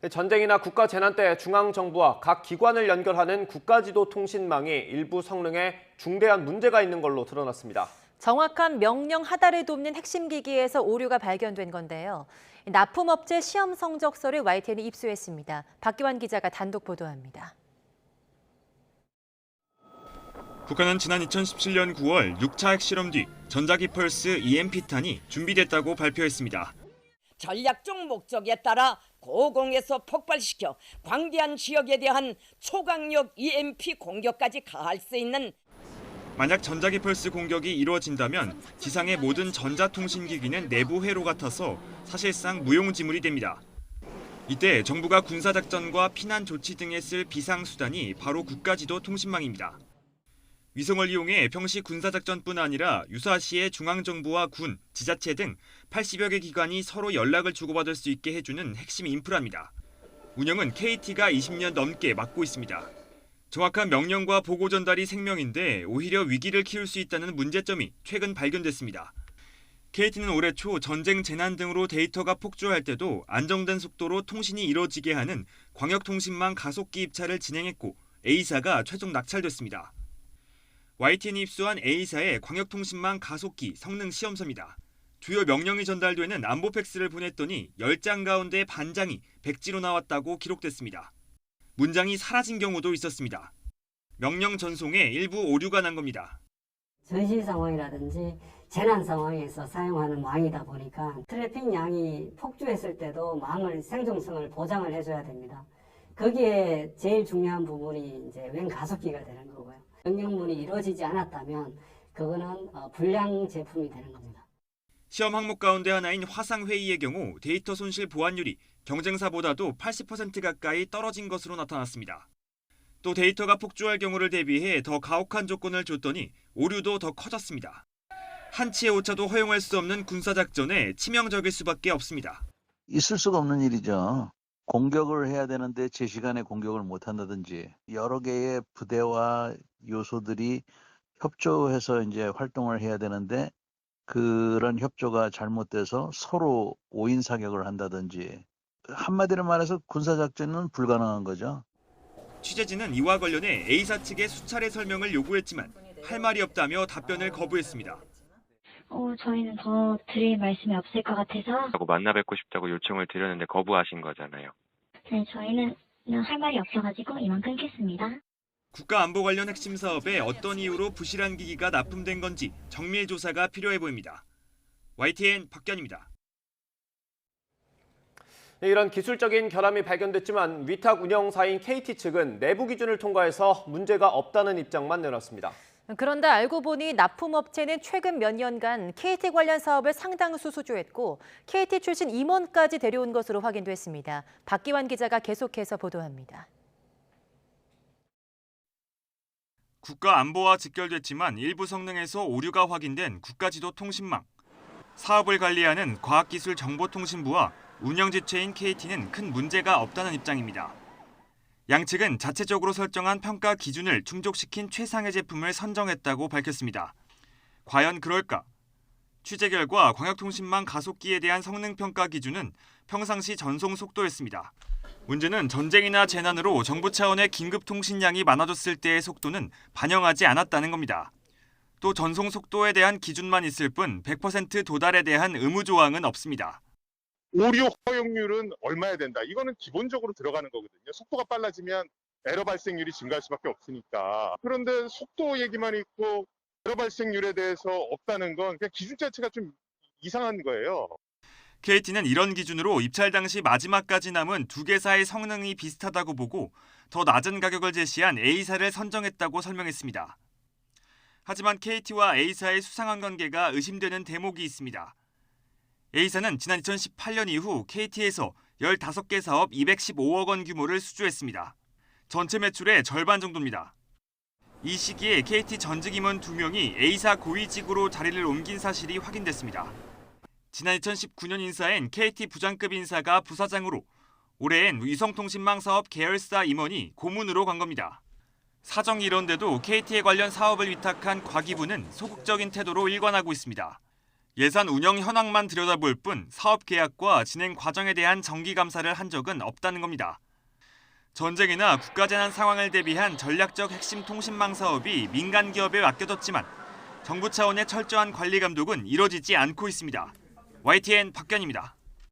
전쟁이나 국가재난 때 중앙정부와 각 기관을 연결하는 국가지도 통신망이 일부 성능에 중대한 문제가 있는 걸로 드러났습니다. 정확한 명령 하달을 돕는 핵심 기기에서 오류가 발견된 건데요. 납품업체 시험 성적서를 YTN이 입수했습니다. 박기환 기자가 단독 보도합니다. 북한은 지난 2017년 9월 6차 핵실험 뒤 전자기 펄스 EMP탄이 준비됐다고 발표했습니다. 전략적 목적에 따라 고공에서 폭발시켜 광대한 지역에 대한 초강력 EMP 공격까지 가할 수 있는 만약 전자기 펄스 공격이 이루어진다면 지상의 모든 전자통신기기는 내부 회로가 타서 사실상 무용지물이 됩니다. 이때 정부가 군사작전과 피난 조치 등에 쓸 비상수단이 바로 국가지도 통신망입니다. 위성을 이용해 평시 군사작전뿐 아니라 유사시에 중앙정부와 군, 지자체 등 80여 개 기관이 서로 연락을 주고받을 수 있게 해주는 핵심 인프라입니다. 운영은 KT가 20년 넘게 맡고 있습니다. 정확한 명령과 보고 전달이 생명인데 오히려 위기를 키울 수 있다는 문제점이 최근 발견됐습니다. KT는 올해 초 전쟁 재난 등으로 데이터가 폭주할 때도 안정된 속도로 통신이 이뤄지게 하는 광역통신망 가속기 입찰을 진행했고 A사가 최종 낙찰됐습니다. YTN이 입수한 A사의 광역통신망 가속기 성능 시험서입니다. 주요 명령이 전달되는 안보 팩스를 보냈더니 10장 가운데 반장이 백지로 나왔다고 기록됐습니다. 문장이 사라진 경우도 있었습니다. 명령 전송에 일부 오류가 난 겁니다. 전시 상황이라든지 재난 상황에서 사용하는 망이다 보니까 트래픽 양이 폭주했을 때도 망을 생존성을 보장을 해줘야 됩니다. 거기에 제일 중요한 부분이 이제 웬 가속기가 되는 거고요. 명령문이 이루어지지 않았다면 그거는 불량 제품이 되는 겁니다. 시험 항목 가운데 하나인 화상회의의 경우 데이터 손실 보안율이 경쟁사보다도 80% 가까이 떨어진 것으로 나타났습니다. 또 데이터가 폭주할 경우를 대비해 더 가혹한 조건을 줬더니 오류도 더 커졌습니다. 한치의 오차도 허용할 수 없는 군사작전에 치명적일 수밖에 없습니다. 있을 수가 없는 일이죠. 공격을 해야 되는데 제 시간에 공격을 못한다든지 여러 개의 부대와 요소들이 협조해서 이제 활동을 해야 되는데 그런 협조가 잘못돼서 서로 오인 사격을 한다든지 한마디로 말해서 군사작전은 불가능한 거죠. 취재진은 이와 관련해 A사 측에 수차례 설명을 요구했지만 할 말이 없다며 답변을 거부했습니다. 저희는 더 드릴 말씀이 없을 것 같아서 만나 뵙고 싶다고 요청을 드렸는데 거부하신 거잖아요. 네, 저희는 할 말이 없어가지고 이만 끊겠습니다. 국가안보 관련 핵심 사업에 어떤 이유로 부실한 기기가 납품된 건지 정밀 조사가 필요해 보입니다. YTN 박견입니다. 이런 기술적인 결함이 발견됐지만 위탁 운영사인 KT 측은 내부 기준을 통과해서 문제가 없다는 입장만 내놨습니다. 그런데 알고 보니 납품업체는 최근 몇 년간 KT 관련 사업을 상당수 수주했고 KT 출신 임원까지 데려온 것으로 확인됐습니다. 박기환 기자가 계속해서 보도합니다. 국가안보와 직결됐지만 일부 성능에서 오류가 확인된 국가지도 통신망. 사업을 관리하는 과학기술정보통신부와 운영지체인 KT는 큰 문제가 없다는 입장입니다. 양측은 자체적으로 설정한 평가 기준을 충족시킨 최상의 제품을 선정했다고 밝혔습니다. 과연 그럴까? 취재 결과 광역통신망 가속기에 대한 성능평가 기준은 평상시 전송 속도였습니다. 문제는 전쟁이나 재난으로 정부 차원의 긴급 통신량이 많아졌을 때의 속도는 반영하지 않았다는 겁니다. 또 전송 속도에 대한 기준만 있을 뿐 100% 도달에 대한 의무 조항은 없습니다. 오류 허용률은 얼마야 된다. 이거는 기본적으로 들어가는 거거든요. 속도가 빨라지면 에러 발생률이 증가할 수밖에 없으니까. 그런데 속도 얘기만 있고 에러 발생률에 대해서 없다는 건 그냥 기준 자체가 좀 이상한 거예요. KT는 이런 기준으로 입찰 당시 마지막까지 남은 두 개사의 성능이 비슷하다고 보고 더 낮은 가격을 제시한 A사를 선정했다고 설명했습니다. 하지만 KT와 A사의 수상한 관계가 의심되는 대목이 있습니다. A사는 지난 2018년 이후 KT에서 15개 사업 215억 원 규모를 수주했습니다. 전체 매출의 절반 정도입니다. 이 시기에 KT 전직 임원 2명이 A사 고위직으로 자리를 옮긴 사실이 확인됐습니다. 지난 2019년 인사엔 KT 부장급 인사가 부사장으로, 올해엔 위성통신망 사업 계열사 임원이 고문으로 간 겁니다. 사정이 이런데도 KT에 관련 사업을 위탁한 과기부는 소극적인 태도로 일관하고 있습니다. 예산 운영 현황만 들여다볼 뿐 사업 계약과 진행 과정에 대한 정기 감사를 한 적은 없다는 겁니다. 전쟁이나 국가재난 상황을 대비한 전략적 핵심 통신망 사업이 민간 기업에 맡겨졌지만 정부 차원의 철저한 관리 감독은 이뤄지지 않고 있습니다. YTN 박견입니다.